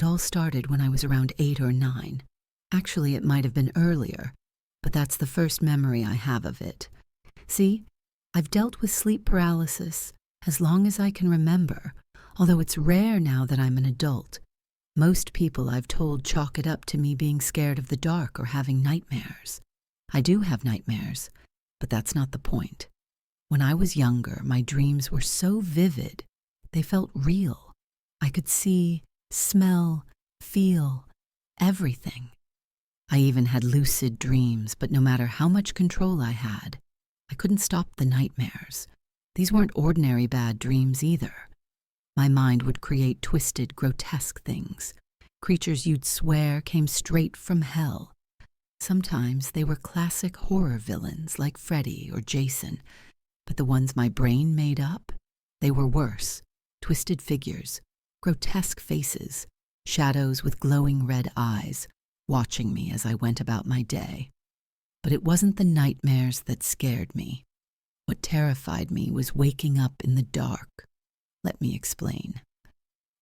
It all started when I was around 8 or 9. Actually, it might have been earlier, but that's the first memory I have of it. See, I've dealt with sleep paralysis as long as I can remember, although it's rare now that I'm an adult. Most people I've told chalk it up to me being scared of the dark or having nightmares. I do have nightmares, but that's not the point. When I was younger, my dreams were so vivid, they felt real. I could see, smell, feel, everything. I even had lucid dreams, but no matter how much control I had, I couldn't stop the nightmares. These weren't ordinary bad dreams either. My mind would create twisted, grotesque things. Creatures you'd swear came straight from hell. Sometimes they were classic horror villains like Freddy or Jason, but the ones my brain made up, they were worse. Twisted figures, grotesque faces, shadows with glowing red eyes, watching me as I went about my day. But it wasn't the nightmares that scared me. What terrified me was waking up in the dark. Let me explain.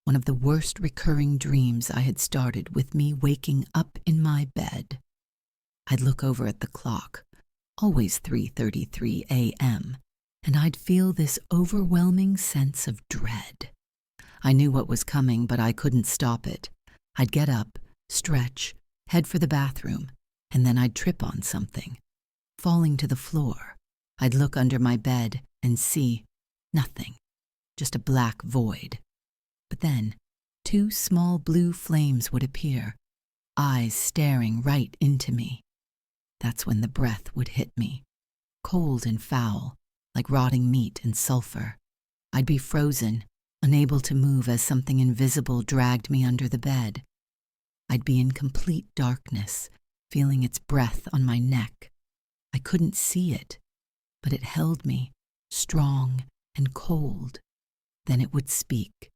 One of the worst recurring dreams I had started with me waking up in my bed. I'd look over at the clock, always 3:33 a.m., and I'd feel this overwhelming sense of dread. I knew what was coming, but I couldn't stop it. I'd get up, stretch, head for the bathroom, and then I'd trip on something. Falling to the floor, I'd look under my bed and see nothing, just a black void. But then, 2 small blue flames would appear, eyes staring right into me. That's when the breath would hit me, cold and foul, like rotting meat and sulfur. I'd be frozen, unable to move as something invisible dragged me under the bed. I'd be in complete darkness, feeling its breath on my neck. I couldn't see it, but it held me, strong and cold. Then it would speak,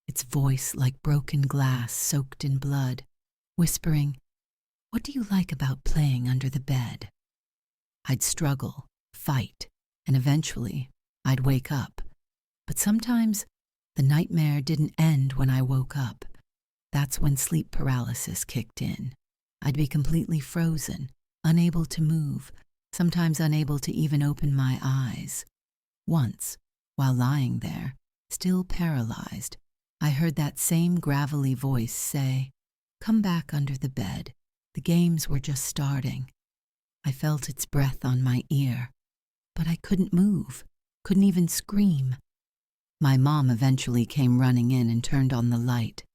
its voice like broken glass soaked in blood, whispering, "What do you like about playing under the bed?" I'd struggle, fight, and eventually I'd wake up. But sometimes the nightmare didn't end when I woke up. That's when sleep paralysis kicked in. I'd be completely frozen, unable to move, sometimes unable to even open my eyes. Once, while lying there, still paralyzed, I heard that same gravelly voice say, "Come back under the bed. The games were just starting." I felt its breath on my ear, but I couldn't move, couldn't even scream. My mom eventually came running in and turned on the light.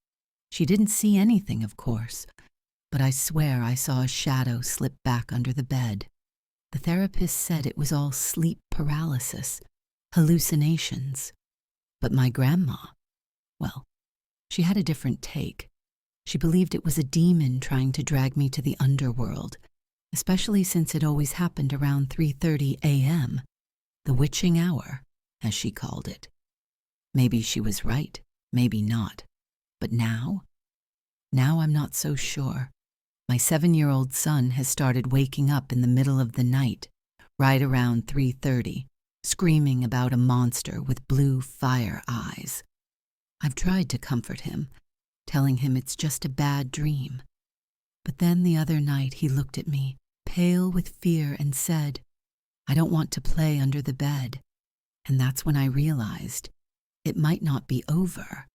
She didn't see anything, of course, but I swear I saw a shadow slip back under the bed. The therapist said it was all sleep paralysis, hallucinations. But my grandma, well, she had a different take. She believed it was a demon trying to drag me to the underworld, especially since it always happened around 3:30 a.m., the witching hour, as she called it. Maybe she was right, maybe not. But now I'm not so sure. My 7-year-old son has started waking up in the middle of the night, right around 3:30, screaming about a monster with blue fire eyes. I've tried to comfort him, telling him it's just a bad dream. But then the other night he looked at me, pale with fear, and said, "I don't want to play under the bed." And that's when I realized it might not be over.